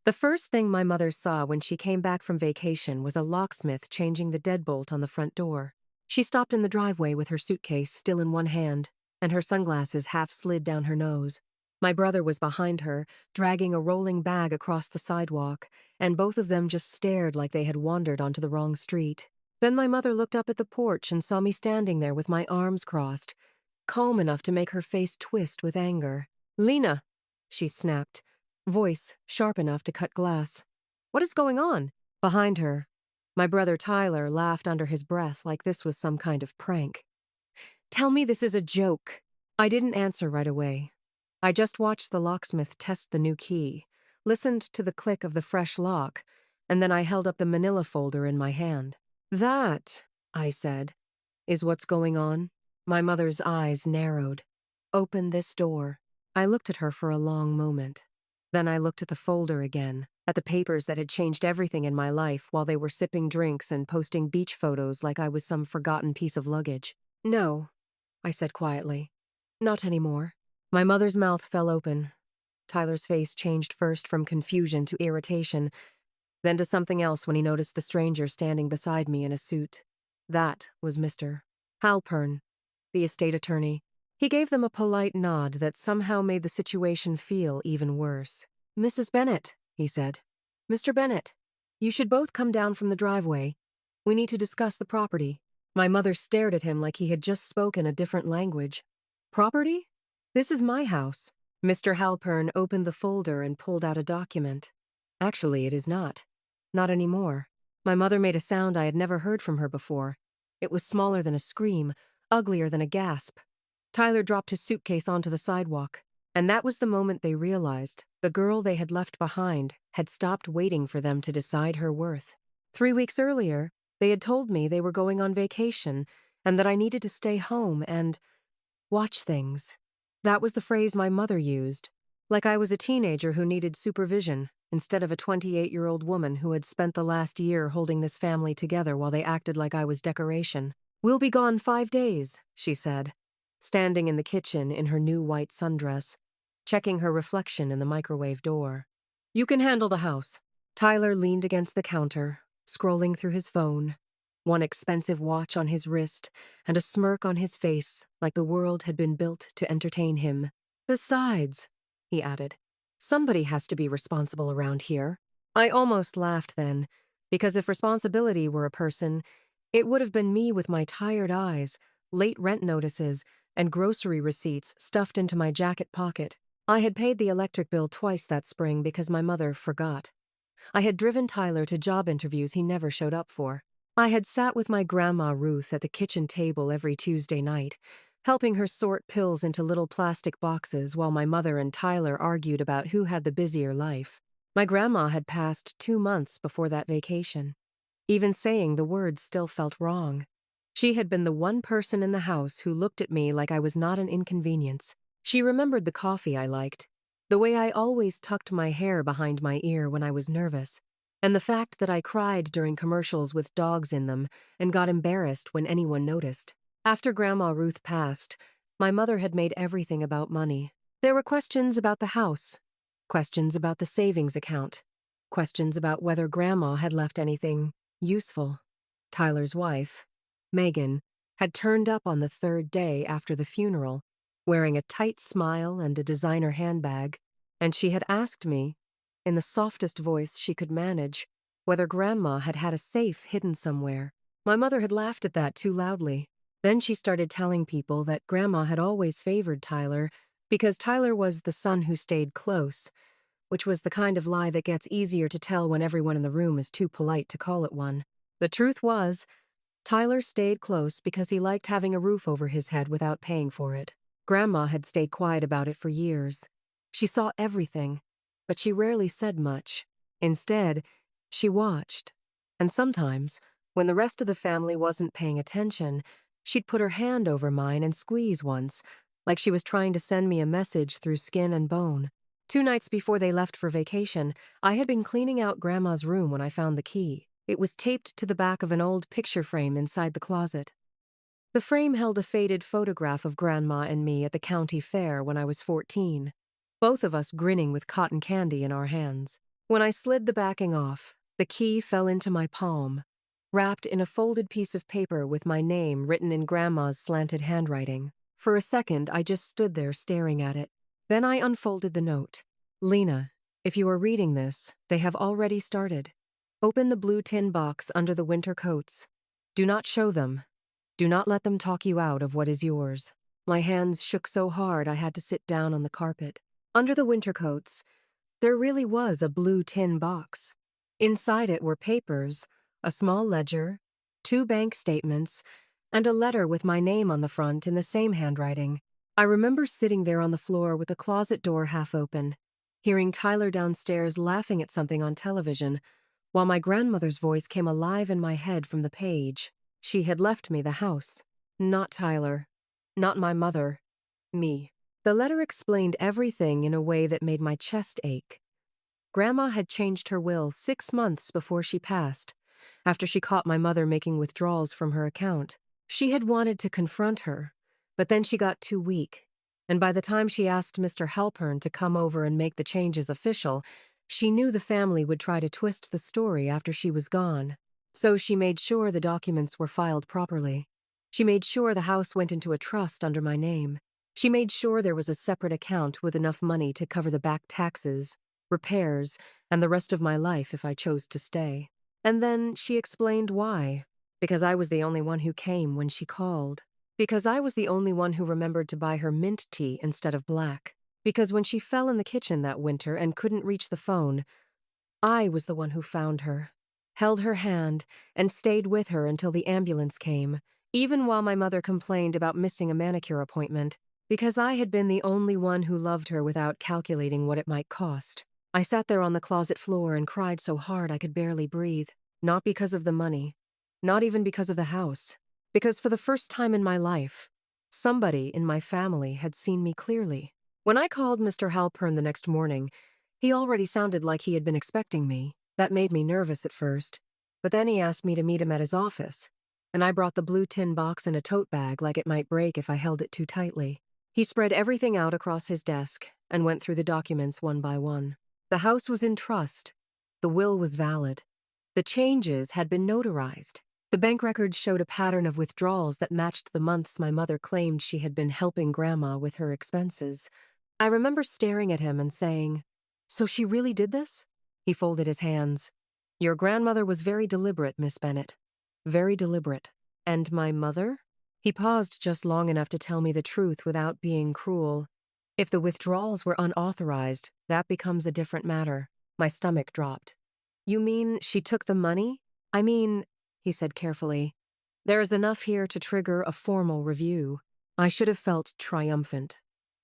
The first thing my mother saw when she came back from vacation was a locksmith changing the deadbolt on the front door. She stopped in the driveway with her suitcase still in one hand, and her sunglasses half slid down her nose. My brother was behind her, dragging a rolling bag across the sidewalk, and both of them just stared like they had wandered onto the wrong street. Then my mother looked up at the porch and saw me standing there with my arms crossed, calm enough to make her face twist with anger. "Lena," she snapped, voice sharp enough to cut glass. "What is going on?" Behind her, my brother Tyler laughed under his breath like this was some kind of prank. "Tell me this is a joke." I didn't answer right away. I just watched the locksmith test the new key, listened to the click of the fresh lock, and then I held up the manila folder in my hand. "That," I said, "is what's going on?" My mother's eyes narrowed. "Open this door." I looked at her for a long moment. Then I looked at the folder again, at the papers that had changed everything in my life while they were sipping drinks and posting beach photos like I was some forgotten piece of luggage. "No," I said quietly. "Not anymore." My mother's mouth fell open. Tyler's face changed first from confusion to irritation, then to something else when he noticed the stranger standing beside me in a suit. That was Mr. Halpern, the estate attorney. He gave them a polite nod that somehow made the situation feel even worse. "Mrs. Bennet," he said. "Mr. Bennet, you should both come down from the driveway. We need to discuss the property." My mother stared at him like he had just spoken a different language. "Property? This is my house." Mr. Halpern opened the folder and pulled out a document. "Actually, it is not. Not anymore." My mother made a sound I had never heard from her before. It was smaller than a scream, uglier than a gasp. Tyler dropped his suitcase onto the sidewalk, and that was the moment they realized the girl they had left behind had stopped waiting for them to decide her worth. 3 weeks earlier, they had told me they were going on vacation and that I needed to stay home and watch things. That was the phrase my mother used, like I was a teenager who needed supervision instead of a 28-year-old woman who had spent the last year holding this family together while they acted like I was decoration. "We'll be gone 5 days, she said, standing in the kitchen in her new white sundress, checking her reflection in the microwave door. "You can handle the house." Tyler leaned against the counter, scrolling through his phone, one expensive watch on his wrist and a smirk on his face like the world had been built to entertain him. "Besides," he added, "somebody has to be responsible around here." I almost laughed then, because if responsibility were a person, it would have been me with my tired eyes, late rent notices, and grocery receipts stuffed into my jacket pocket. I had paid the electric bill twice that spring because my mother forgot. I had driven Tyler to job interviews he never showed up for. I had sat with my grandma Ruth at the kitchen table every Tuesday night, helping her sort pills into little plastic boxes while my mother and Tyler argued about who had the busier life. My grandma had passed 2 months before that vacation. Even saying the words still felt wrong. She had been the one person in the house who looked at me like I was not an inconvenience. She remembered the coffee I liked, the way I always tucked my hair behind my ear when I was nervous, and the fact that I cried during commercials with dogs in them and got embarrassed when anyone noticed. After Grandma Ruth passed, my mother had made everything about money. There were questions about the house, questions about the savings account, questions about whether Grandma had left anything useful. Tyler's wife, Megan, had turned up on the 3rd day after the funeral, wearing a tight smile and a designer handbag, and she had asked me, in the softest voice she could manage, whether Grandma had had a safe hidden somewhere. My mother had laughed at that too loudly. Then she started telling people that Grandma had always favored Tyler because Tyler was the son who stayed close, which was the kind of lie that gets easier to tell when everyone in the room is too polite to call it one. The truth was, Tyler stayed close because he liked having a roof over his head without paying for it. Grandma had stayed quiet about it for years. She saw everything, but she rarely said much. Instead, she watched. And sometimes, when the rest of the family wasn't paying attention, she'd put her hand over mine and squeeze once, like she was trying to send me a message through skin and bone. 2 nights before they left for vacation, I had been cleaning out Grandma's room when I found the key. It was taped to the back of an old picture frame inside the closet. The frame held a faded photograph of Grandma and me at the county fair when I was 14, both of us grinning with cotton candy in our hands. When I slid the backing off, the key fell into my palm, wrapped in a folded piece of paper with my name written in Grandma's slanted handwriting. For a second, I just stood there staring at it. Then I unfolded the note. Lena, if you are reading this, they have already started. Open the blue tin box under the winter coats. Do not show them. Do not let them talk you out of what is yours. My hands shook so hard I had to sit down on the carpet. Under the winter coats, there really was a blue tin box. Inside it were papers, a small ledger, 2 bank statements, and a letter with my name on the front in the same handwriting. I remember sitting there on the floor with the closet door half open, hearing Tyler downstairs laughing at something on television, while my grandmother's voice came alive in my head from the page. She had left me the house. Not Tyler. Not my mother. Me. The letter explained everything in a way that made my chest ache. Grandma had changed her will 6 months before she passed, after she caught my mother making withdrawals from her account. She had wanted to confront her, but then she got too weak, and by the time she asked Mr. Halpern to come over and make the changes official, she knew the family would try to twist the story after she was gone. So she made sure the documents were filed properly. She made sure the house went into a trust under my name. She made sure there was a separate account with enough money to cover the back taxes, repairs, and the rest of my life if I chose to stay. And then she explained why. Because I was the only one who came when she called. Because I was the only one who remembered to buy her mint tea instead of black. Because when she fell in the kitchen that winter and couldn't reach the phone, I was the one who found her, held her hand, and stayed with her until the ambulance came, even while my mother complained about missing a manicure appointment, because I had been the only one who loved her without calculating what it might cost. I sat there on the closet floor and cried so hard I could barely breathe, not because of the money, not even because of the house, because for the first time in my life, somebody in my family had seen me clearly. When I called Mr. Halpern the next morning, he already sounded like he had been expecting me. That made me nervous at first, but then he asked me to meet him at his office, and I brought the blue tin box in a tote bag like it might break if I held it too tightly. He spread everything out across his desk and went through the documents one by one. The house was in trust. The will was valid. The changes had been notarized. The bank records showed a pattern of withdrawals that matched the months my mother claimed she had been helping Grandma with her expenses. I remember staring at him and saying, "So she really did this?" He folded his hands. "Your grandmother was very deliberate, Miss Bennet. Very deliberate. And my mother?" He paused just long enough to tell me the truth without being cruel. "If the withdrawals were unauthorized, that becomes a different matter." My stomach dropped. "You mean she took the money?" "I mean," he said carefully, "there is enough here to trigger a formal review." I should have felt triumphant.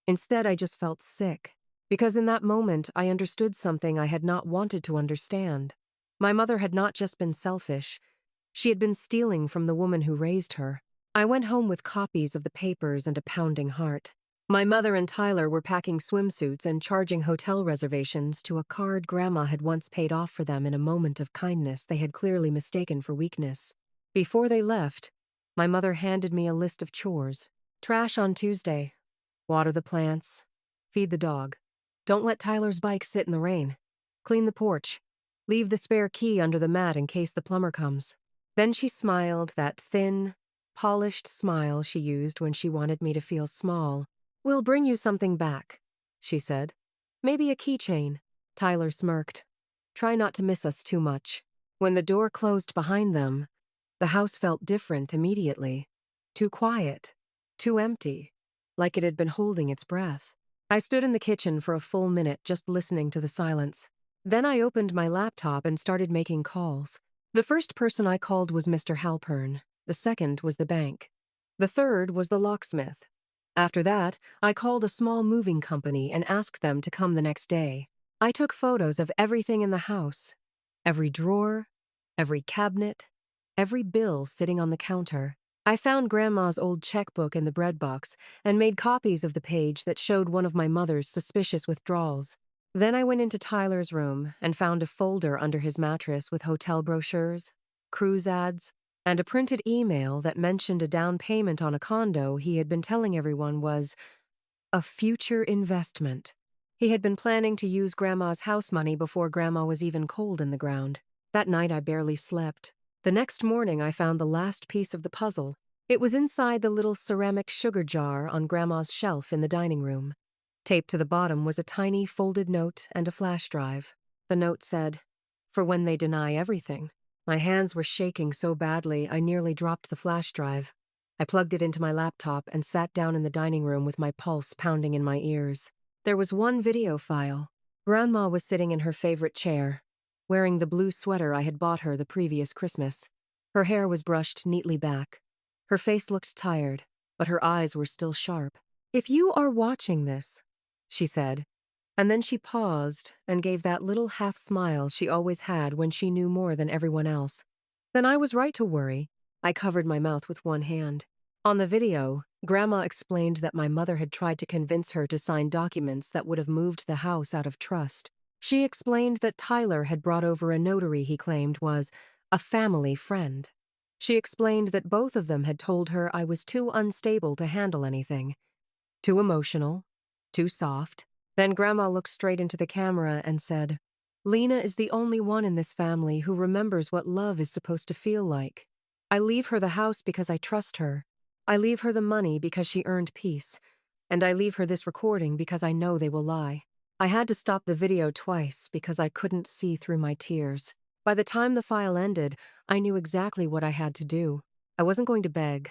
Instead, I just felt sick, because in that moment I understood something I had not wanted to understand. My mother had not just been selfish. She had been stealing from the woman who raised her. I went home with copies of the papers and a pounding heart. My mother and Tyler were packing swimsuits and charging hotel reservations to a card Grandma had once paid off for them in a moment of kindness they had clearly mistaken for weakness. Before they left, my mother handed me a list of chores. Trash on Tuesday. Water the plants. Feed the dog. Don't let Tyler's bike sit in the rain. Clean the porch. Leave the spare key under the mat in case the plumber comes. Then she smiled, that thin, polished smile she used when she wanted me to feel small. "We'll bring you something back," she said. "Maybe a keychain." Tyler smirked. "Try not to miss us too much." When the door closed behind them, the house felt different immediately. Too quiet. Too empty. Like it had been holding its breath. I stood in the kitchen for a full minute just listening to the silence. Then I opened my laptop and started making calls. The first person I called was Mr. Halpern. The second was the bank. The third was the locksmith. After that, I called a small moving company and asked them to come the next day. I took photos of everything in the house. Every drawer, every cabinet, every bill sitting on the counter. I found Grandma's old checkbook in the bread box and made copies of the page that showed one of my mother's suspicious withdrawals. Then I went into Tyler's room and found a folder under his mattress with hotel brochures, cruise ads, and a printed email that mentioned a down payment on a condo he had been telling everyone was a future investment. He had been planning to use Grandma's house money before Grandma was even cold in the ground. That night I barely slept. The next morning I found the last piece of the puzzle. It was inside the little ceramic sugar jar on Grandma's shelf in the dining room. Taped to the bottom was a tiny folded note and a flash drive. The note said, "For when they deny everything." My hands were shaking so badly I nearly dropped the flash drive. I plugged it into my laptop and sat down in the dining room with my pulse pounding in my ears. There was one video file. Grandma was sitting in her favorite chair, wearing the blue sweater I had bought her the previous Christmas. Her hair was brushed neatly back. Her face looked tired, but her eyes were still sharp. "If you are watching this," she said, and then she paused and gave that little half smile she always had when she knew more than everyone else. Then I was right to worry. I covered my mouth with one hand. On the video, Grandma explained that my mother had tried to convince her to sign documents that would have moved the house out of trust. She explained that Tyler had brought over a notary he claimed was a family friend. She explained that both of them had told her I was too unstable to handle anything. Too emotional, too soft. Then Grandma looked straight into the camera and said, "Lena is the only one in this family who remembers what love is supposed to feel like. I leave her the house because I trust her. I leave her the money because she earned peace. And I leave her this recording because I know they will lie." I had to stop the video twice because I couldn't see through my tears. By the time the file ended, I knew exactly what I had to do. I wasn't going to beg.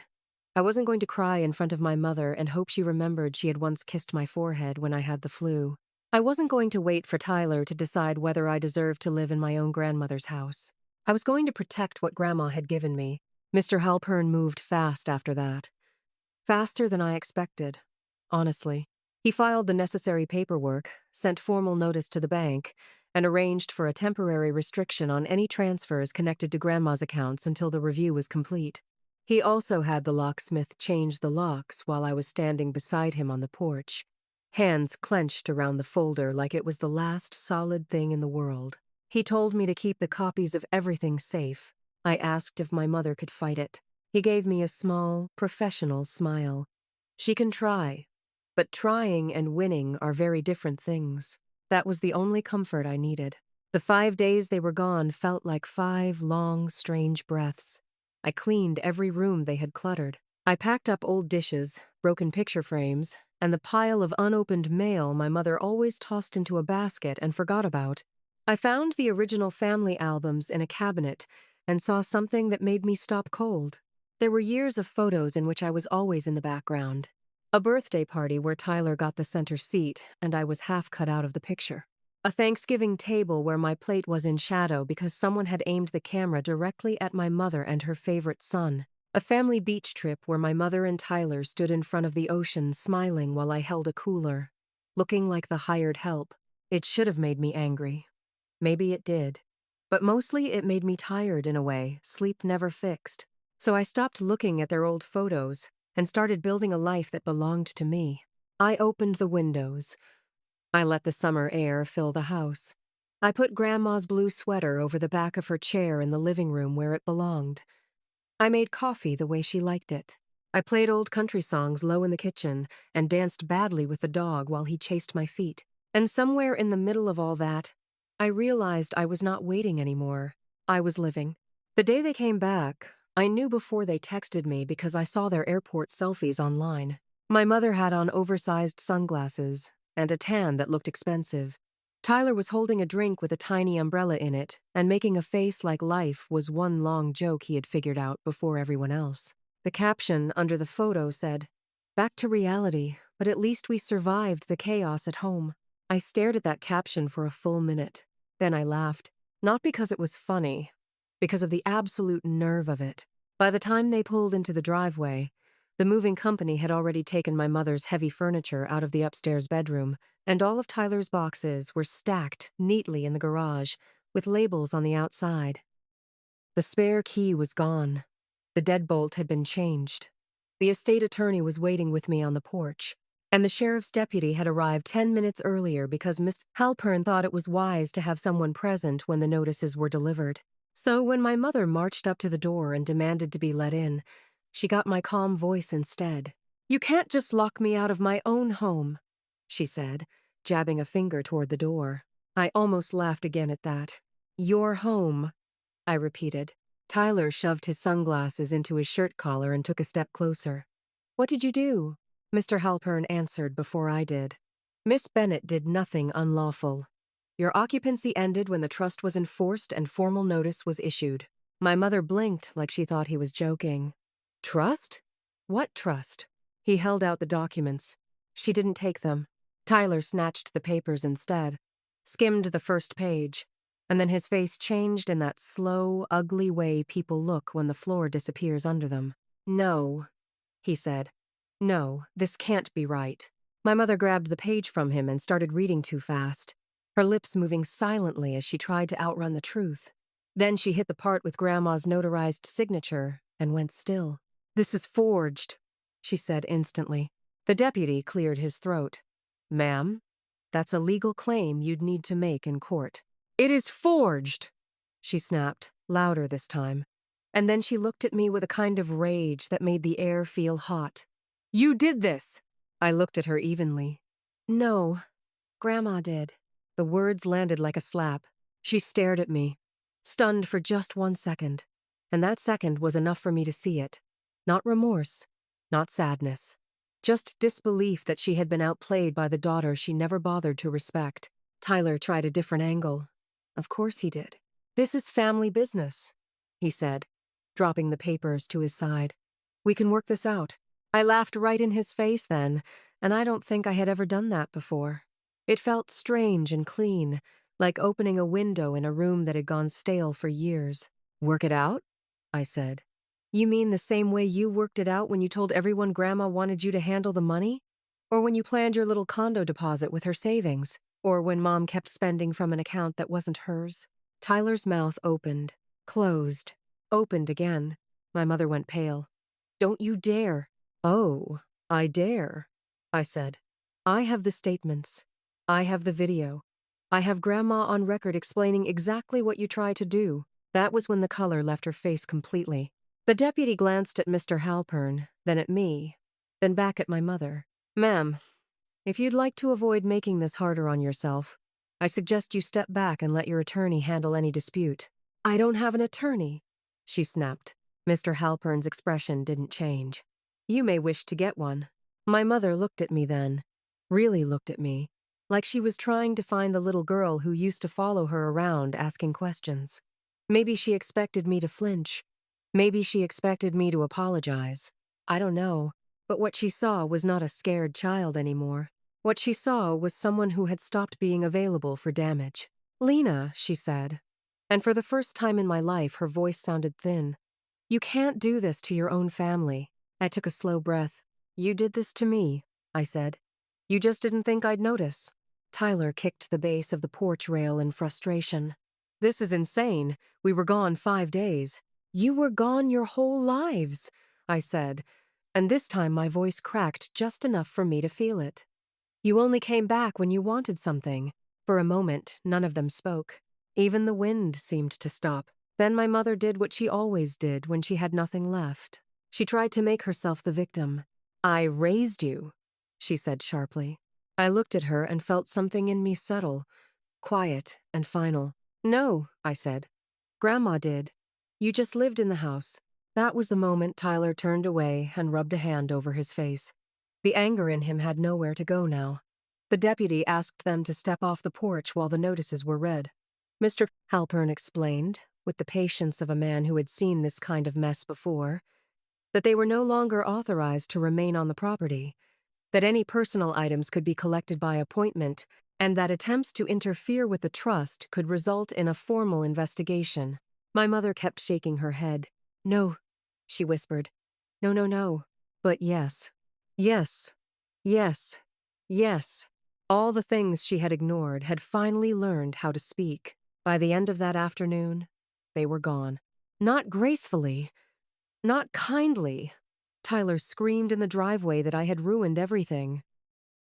I wasn't going to cry in front of my mother and hope she remembered she had once kissed my forehead when I had the flu. I wasn't going to wait for Tyler to decide whether I deserved to live in my own grandmother's house. I was going to protect what Grandma had given me. Mr. Halpern moved fast after that. Faster than I expected, honestly. He filed the necessary paperwork, sent formal notice to the bank, and arranged for a temporary restriction on any transfers connected to Grandma's accounts until the review was complete. He also had the locksmith change the locks while I was standing beside him on the porch, hands clenched around the folder like it was the last solid thing in the world. He told me to keep the copies of everything safe. I asked if my mother could fight it. He gave me a small, professional smile. "She can try, but trying and winning are very different things." That was the only comfort I needed. The 5 days they were gone felt like 5 long, strange breaths. I cleaned every room they had cluttered. I packed up old dishes, broken picture frames, and the pile of unopened mail my mother always tossed into a basket and forgot about. I found the original family albums in a cabinet and saw something that made me stop cold. There were years of photos in which I was always in the background. A birthday party where Tyler got the center seat and I was half cut out of the picture. A Thanksgiving table where my plate was in shadow because someone had aimed the camera directly at my mother and her favorite son. A family beach trip where my mother and Tyler stood in front of the ocean smiling while I held a cooler, looking like the hired help. It should have made me angry. Maybe it did. But mostly it made me tired in a way sleep never fixed. So I stopped looking at their old photos and started building a life that belonged to me. I opened the windows. I let the summer air fill the house. I put Grandma's blue sweater over the back of her chair in the living room where it belonged. I made coffee the way she liked it. I played old country songs low in the kitchen and danced badly with the dog while he chased my feet. And somewhere in the middle of all that, I realized I was not waiting anymore. I was living. The day they came back, I knew before they texted me because I saw their airport selfies online. My mother had on oversized sunglasses and a tan that looked expensive. Tyler was holding a drink with a tiny umbrella in it, and making a face like life was one long joke he had figured out before everyone else. The caption under the photo said, "Back to reality, but at least we survived the chaos at home." I stared at that caption for a full minute. Then I laughed. Not because it was funny, because of the absolute nerve of it. By the time they pulled into the driveway, the moving company had already taken my mother's heavy furniture out of the upstairs bedroom, and all of Tyler's boxes were stacked neatly in the garage, with labels on the outside. The spare key was gone. The deadbolt had been changed. The estate attorney was waiting with me on the porch, and the sheriff's deputy had arrived 10 minutes earlier because Miss Halpern thought it was wise to have someone present when the notices were delivered. So when my mother marched up to the door and demanded to be let in, she got my calm voice instead. "You can't just lock me out of my own home," she said. jabbing a finger toward the door. I almost laughed again at that. "Your home," I repeated. Tyler shoved his sunglasses into his shirt collar and took a step closer. "What did you do?" Mr. Halpern answered before I did. "Miss Bennet did nothing unlawful. Your occupancy ended when the trust was enforced and formal notice was issued." My mother blinked like she thought he was joking. "Trust? What trust?" He held out the documents. "She didn't take them." Tyler snatched the papers instead, skimmed the first page, and then his face changed in that slow, ugly way people look when the floor disappears under them. "No," he said. "No, this can't be right." My mother grabbed the page from him and started reading too fast, her lips moving silently as she tried to outrun the truth. Then she hit the part with Grandma's notarized signature and went still. "This is forged," she said instantly. The deputy cleared his throat. "Ma'am, that's a legal claim you'd need to make in court." "It is forged!" she snapped, louder this time. And then she looked at me with a kind of rage that made the air feel hot. "You did this!" I looked at her evenly. "No, Grandma did." The words landed like a slap. She stared at me, stunned for just 1 second. And that second was enough for me to see it. Not remorse, not sadness. Just disbelief that she had been outplayed by the daughter she never bothered to respect. Tyler tried a different angle. Of course he did. "This is family business," he said, dropping the papers to his side. "We can work this out." I laughed right in his face then, and I don't think I had ever done that before. It felt strange and clean, like opening a window in a room that had gone stale for years. "Work it out?" I said. "You mean the same way you worked it out when you told everyone Grandma wanted you to handle the money? Or when you planned your little condo deposit with her savings? Or when Mom kept spending from an account that wasn't hers?" Tyler's mouth opened, closed, opened again. My mother went pale. "Don't you dare." "Oh, I dare," I said. "I have the statements. I have the video. I have Grandma on record explaining exactly what you tried to do." That was when the color left her face completely. The deputy glanced at Mr. Halpern, then at me, then back at my mother. "Ma'am, if you'd like to avoid making this harder on yourself, I suggest you step back and let your attorney handle any dispute." "I don't have an attorney," she snapped. Mr. Halpern's expression didn't change. "You may wish to get one." My mother looked at me then, really looked at me, like she was trying to find the little girl who used to follow her around asking questions. Maybe she expected me to flinch. Maybe she expected me to apologize. I don't know, but what she saw was not a scared child anymore. What she saw was someone who had stopped being available for damage. "Lena," she said, and for the first time in my life her voice sounded thin. "You can't do this to your own family." I took a slow breath. "You did this to me," I said. "You just didn't think I'd notice." Tyler kicked the base of the porch rail in frustration. "This is insane. We were gone 5 days." "You were gone your whole lives," I said, and this time my voice cracked just enough for me to feel it. "You only came back when you wanted something." For a moment, none of them spoke. Even the wind seemed to stop. Then my mother did what she always did when she had nothing left. She tried to make herself the victim. "I raised you," she said sharply. I looked at her and felt something in me settle, quiet and final. "No," I said. "Grandma did. You just lived in the house." That was the moment Tyler turned away and rubbed a hand over his face. The anger in him had nowhere to go now. The deputy asked them to step off the porch while the notices were read. Mr. Halpern explained, with the patience of a man who had seen this kind of mess before, that they were no longer authorized to remain on the property, that any personal items could be collected by appointment, and that attempts to interfere with the trust could result in a formal investigation. My mother kept shaking her head. "No," she whispered. "No, no, no. But yes. Yes. Yes. Yes." All the things she had ignored had finally learned how to speak. By the end of that afternoon, they were gone. Not gracefully, not kindly. Tyler screamed in the driveway that I had ruined everything.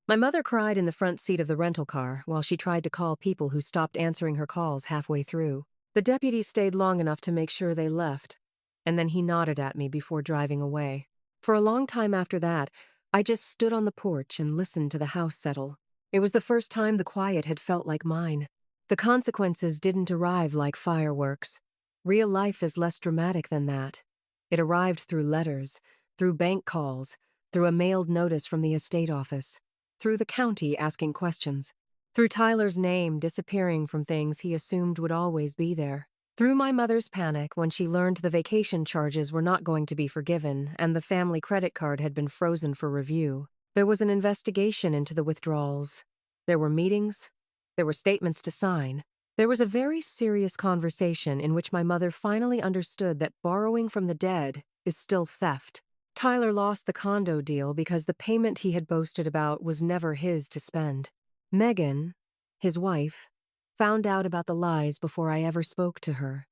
My mother cried in the front seat of the rental car while she tried to call people who stopped answering her calls halfway through. The deputy stayed long enough to make sure they left, and then he nodded at me before driving away. For a long time after that, I just stood on the porch and listened to the house settle. It was the first time the quiet had felt like mine. The consequences didn't arrive like fireworks. Real life is less dramatic than that. It arrived through letters, through bank calls, through a mailed notice from the estate office, through the county asking questions, through Tyler's name disappearing from things he assumed would always be there, through my mother's panic when she learned the vacation charges were not going to be forgiven and the family credit card had been frozen for review. There was an investigation into the withdrawals. There were meetings. There were statements to sign. There was a very serious conversation in which my mother finally understood that borrowing from the dead is still theft. Tyler lost the condo deal because the payment he had boasted about was never his to spend. Megan, his wife, found out about the lies before I ever spoke to her.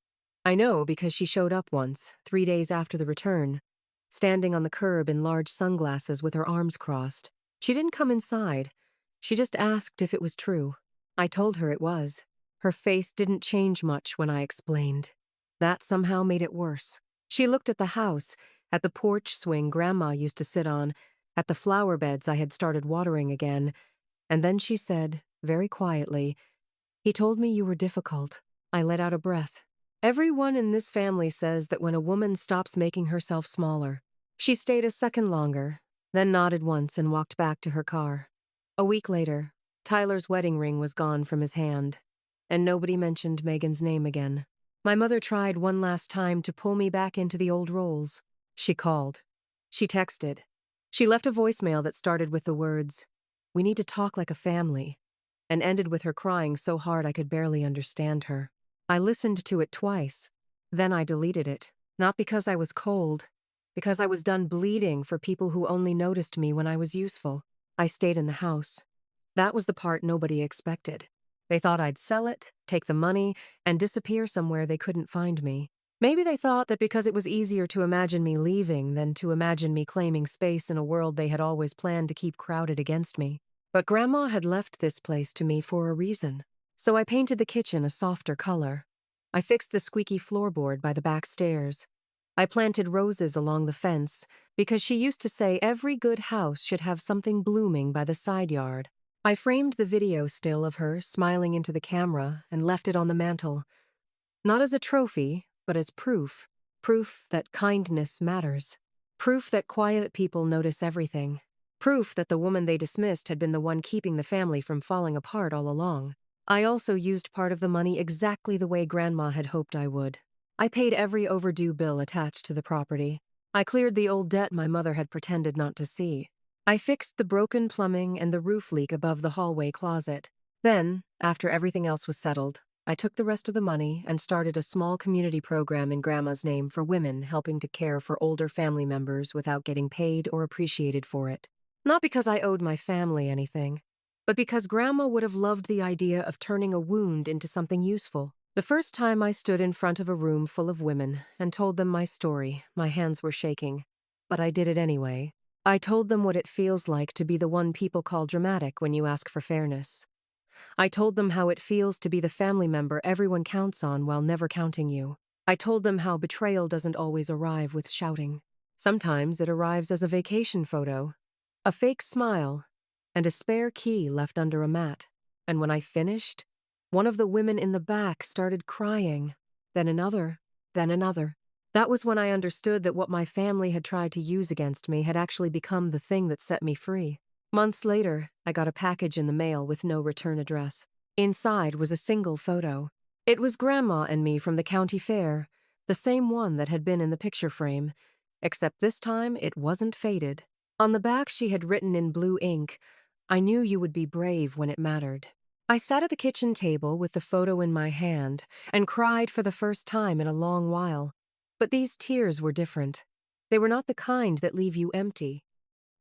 I know because she showed up once, 3 days after the return, standing on the curb in large sunglasses with her arms crossed. She didn't come inside. She just asked if it was true. I told her it was. Her face didn't change much when I explained. That somehow made it worse. She looked at the house, at the porch swing Grandma used to sit on, at the flower beds I had started watering again, and then she said, very quietly, "He told me you were difficult." I let out a breath. Everyone in this family says that when a woman stops making herself smaller. She stayed a second longer, then nodded once and walked back to her car. A week later, Tyler's wedding ring was gone from his hand, and nobody mentioned Megan's name again. My mother tried one last time to pull me back into the old roles. She called. She texted. She left a voicemail that started with the words, "We need to talk like a family," and ended with her crying so hard I could barely understand her. I listened to it twice. Then I deleted it. Not because I was cold, because I was done bleeding for people who only noticed me when I was useful. I stayed in the house. That was the part nobody expected. They thought I'd sell it, take the money, and disappear somewhere they couldn't find me. Maybe they thought that because it was easier to imagine me leaving than to imagine me claiming space in a world they had always planned to keep crowded against me. But Grandma had left this place to me for a reason. So I painted the kitchen a softer color. I fixed the squeaky floorboard by the back stairs. I planted roses along the fence because she used to say every good house should have something blooming by the side yard. I framed the video still of her smiling into the camera and left it on the mantel. Not as a trophy, but as proof. Proof that kindness matters. Proof that quiet people notice everything. Proof that the woman they dismissed had been the one keeping the family from falling apart all along. I also used part of the money exactly the way Grandma had hoped I would. I paid every overdue bill attached to the property. I cleared the old debt my mother had pretended not to see. I fixed the broken plumbing and the roof leak above the hallway closet. Then, after everything else was settled, I took the rest of the money and started a small community program in Grandma's name for women helping to care for older family members without getting paid or appreciated for it. Not because I owed my family anything, but because Grandma would have loved the idea of turning a wound into something useful. The first time I stood in front of a room full of women and told them my story, my hands were shaking. But I did it anyway. I told them what it feels like to be the one people call dramatic when you ask for fairness. I told them how it feels to be the family member everyone counts on while never counting you. I told them how betrayal doesn't always arrive with shouting. Sometimes it arrives as a vacation photo, a fake smile, and a spare key left under a mat. And when I finished, one of the women in the back started crying, then another, then another. That was when I understood that what my family had tried to use against me had actually become the thing that set me free. Months later, I got a package in the mail with no return address. Inside was a single photo. It was Grandma and me from the county fair, the same one that had been in the picture frame, except this time it wasn't faded. On the back she had written in blue ink, "I knew you would be brave when it mattered." I sat at the kitchen table with the photo in my hand and cried for the first time in a long while. But these tears were different. They were not the kind that leave you empty.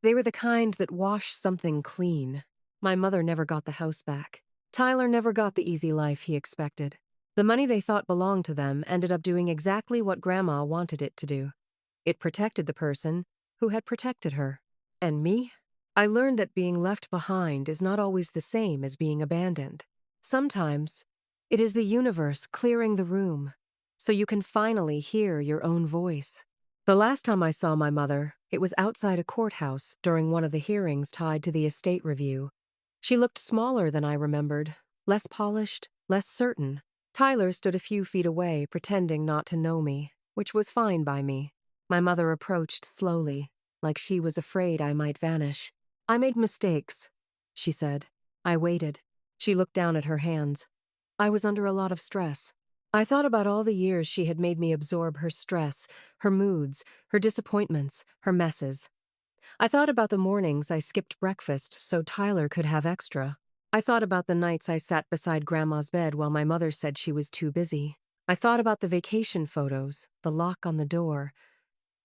They were the kind that wash something clean. My mother never got the house back. Tyler never got the easy life he expected. The money they thought belonged to them ended up doing exactly what Grandma wanted it to do. It protected the person who had protected her. And me? I learned that being left behind is not always the same as being abandoned. Sometimes, it is the universe clearing the room, so you can finally hear your own voice. The last time I saw my mother, it was outside a courthouse during one of the hearings tied to the estate review. She looked smaller than I remembered, less polished, less certain. Tyler stood a few feet away, pretending not to know me, which was fine by me. My mother approached slowly, like she was afraid I might vanish. "I made mistakes," she said. I waited. She looked down at her hands. I was under a lot of stress. I thought about all the years she had made me absorb her stress, her moods, her disappointments, her messes. I thought about the mornings I skipped breakfast so Tyler could have extra. I thought about the nights I sat beside Grandma's bed while my mother said she was too busy. I thought about the vacation photos, the lock on the door,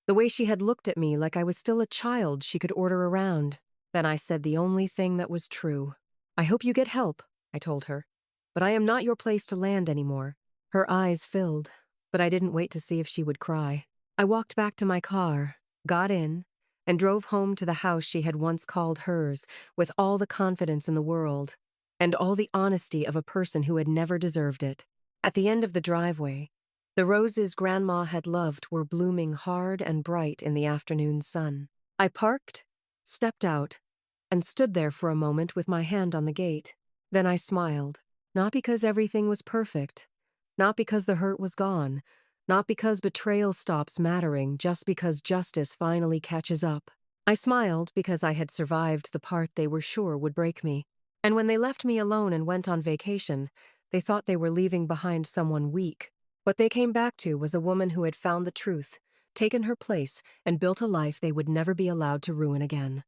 the way she had looked at me like I was still a child she could order around. Then I said the only thing that was true. "I hope you get help," I told her. "But I am not your place to land anymore." Her eyes filled, but I didn't wait to see if she would cry. I walked back to my car, got in, and drove home to the house she had once called hers, with all the confidence in the world, and all the honesty of a person who had never deserved it. At the end of the driveway, the roses Grandma had loved were blooming hard and bright in the afternoon sun. I parked, stepped out, and stood there for a moment with my hand on the gate. Then I smiled, not because everything was perfect, not because the hurt was gone, not because betrayal stops mattering, just because justice finally catches up. I smiled because I had survived the part they were sure would break me. And when they left me alone and went on vacation, they thought they were leaving behind someone weak. What they came back to was a woman who had found the truth, taken her place, and built a life they would never be allowed to ruin again.